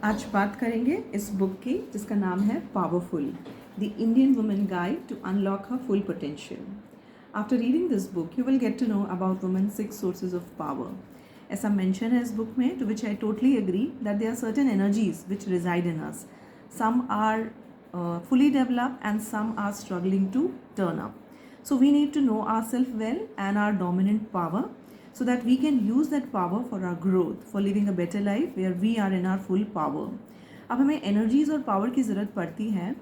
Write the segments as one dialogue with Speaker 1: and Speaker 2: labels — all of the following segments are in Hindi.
Speaker 1: आज बात करेंगे इस बुक की जिसका नाम है powerful, the Indian women guide to unlock her full potential. After reading this book you will get to know about women 6 sources of power. ऐसा मेंशन है इस बुक में, to which I totally agree, that there are certain energies which reside in us. Some are fully developed and some are struggling to turn up. So we need to know ourselves well and our dominant power, so that we can use that power for our growth, for living a better life where we are in our full power. अब हमें एनर्जीज और पावर की ज़रूरत पड़ती है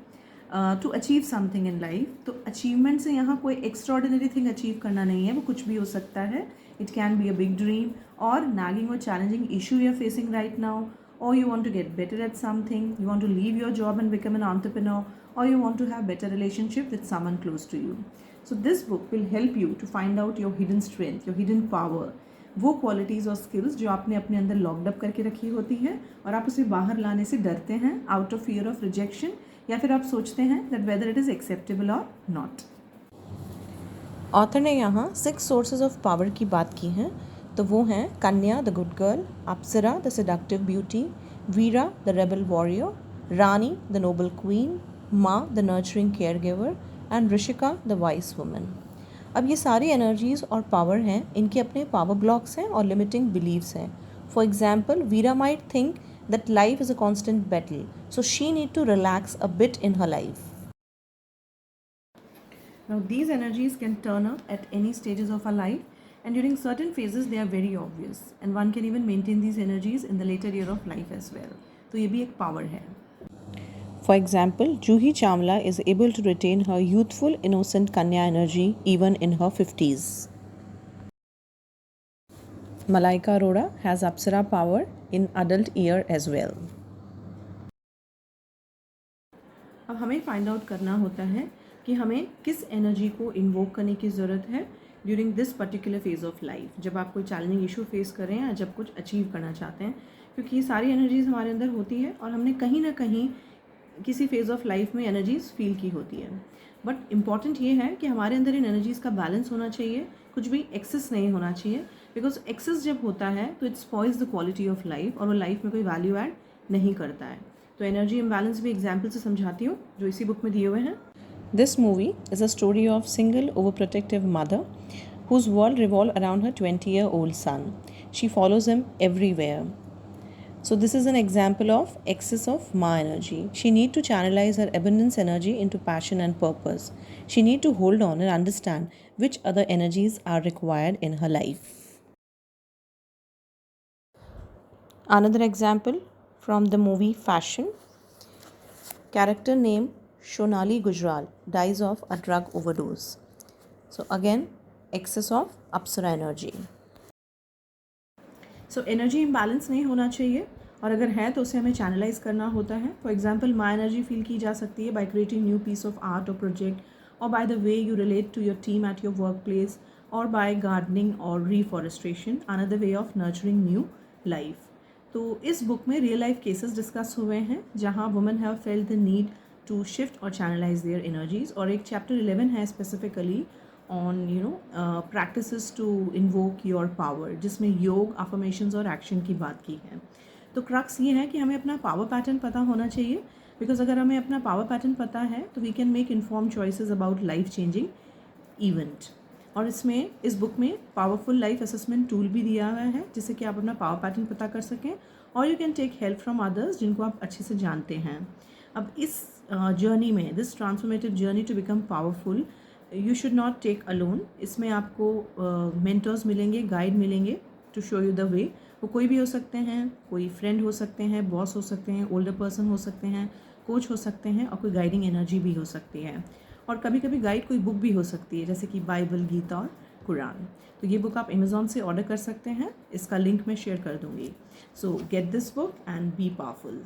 Speaker 1: to achieve something in life. तो अचीवमेंट से यहाँ कोई एक्स्ट्रॉर्डिनरी थिंग अचीव करना नहीं है, वो कुछ भी हो सकता है. It can be a big dream और nagging or challenging issue you are facing right now, or you want to get better at something, you want to leave your job and become an entrepreneur, or you want to have better relationship with someone close to you. So this book will help you to find out your hidden strength, your hidden power, वो क्वालिटीज़ और स्किल्स जो आपने अपने अंदर लॉक्ड अप करके रखी होती है और आप उसे बाहर लाने से डरते हैं out of fear of rejection, या फिर आप सोचते हैं that whether it is acceptable और नॉट.
Speaker 2: ऑथर ने यहाँ 6 सोर्सेज ऑफ पावर की बात की है. तो वो हैं Kanya the good girl, Apsara the seductive beauty, Veera the rebel warrior, Rani the noble queen, Maa the nurturing care giver and Rishika the wise woman. अब ये सारी एनर्जीज़ और पावर हैं, इनके अपने पावर ब्लॉक्स हैं और लिमिटिंग बिलीव्स हैं. For example, Veera might think that life is a constant battle, so she need to relax a bit in her life.
Speaker 1: Now these energies can turn up at any stages of our life, and during certain phases they are very obvious, and one can even maintain these energies in the later year of life as well. तो ये भी एक पावर है.
Speaker 2: For example, Juhi Chamla is able to retain her youthful, innocent Kanya energy even in her 50s. Malaika Arora has Apsara power in adult year as well.
Speaker 1: अब हमें फाइंड आउट करना होता है कि हमें किस एनर्जी को इन्वोक करने की ज़रूरत है during this particular phase of life, जब आप कोई चैलेंजिंग इशू फेस कर रहे हैं या जब कुछ अचीव करना चाहते हैं, क्योंकि ये सारी एनर्जीज़ हमारे अंदर होती है और हमने कहीं ना कहीं किसी फेज़ ऑफ लाइफ में एनर्जीज़ फील की होती है. बट इम्पॉर्टेंट ये है कि हमारे अंदर इन एनर्जीज़ का बैलेंस होना चाहिए, कुछ भी एक्सेस नहीं होना चाहिए, बिकॉज एक्सेस जब होता है तो it spoils the quality of life और वो लाइफ में कोई वैल्यू ऐड नहीं करता है. तो एनर्जी इम्बैलेंस भी एग्जाम्पल से समझाती हूँ जो इसी बुक में दिए हुए हैं.
Speaker 2: This movie is a story of single overprotective mother whose world revolves around her 20-year-old son. She follows him everywhere. So this is an example of excess of Ma energy. She need to channelize her abundance energy into passion and purpose. She need to hold on and understand which other energies are required in her life. Another example from the movie Fashion. Character name Shonali Gujral dies of a drug overdose. So again, excess of Apsara energy.
Speaker 1: So energy imbalance नहीं होना चाहिए, और अगर है तो उसे हमें चैनलाइज करना होता है. For example, my energy feel की जा सकती है by creating new piece of art और प्रोजेक्ट, और by the way you relate to your team at your work place, और बाय गार्डनिंग और reforestation, another way of nurturing new life. तो इस बुक में रियल लाइफ केसेस डिस्कस हुए हैं जहाँ women have felt the need to shift और चैनलाइज देयर एनर्जीज, और एक चैप्टर 11 है specifically on practices to invoke your power, जिसमें योग, अफर्मेशंस और एक्शन की बात की है. तो क्रक्स ये है कि हमें अपना पावर पैटर्न पता होना चाहिए, बिकॉज अगर हमें अपना पावर पैटर्न पता है तो we can make inform choices about life changing event. और इसमें इस बुक में पावरफुल लाइफ असेसमेंट टूल भी दिया हुआ है जिससे कि आप अपना पावर पैटर्न पता कर सकें, और you can take help from others जिनको आप अच्छे से जानते हैं. अब इस जर्नी में, this transformative journey to become powerful, you should not take alone. इसमें आपको मेंटर्स मिलेंगे, गाइड मिलेंगे to show you the way. वो कोई भी हो सकते हैं, कोई फ्रेंड हो सकते हैं, बॉस हो सकते हैं, ओल्डर पर्सन हो सकते हैं, कोच हो सकते हैं, और कोई गाइडिंग एनर्जी भी हो सकती है. और कभी कभी गाइड कोई बुक भी हो सकती है, जैसे कि बाइबल, गीता और कुरान. तो ये बुक आप अमेज़ॉन से ऑर्डर कर सकते हैं, इसका लिंक मैं शेयर कर दूँगी. सो get this book and B powerful.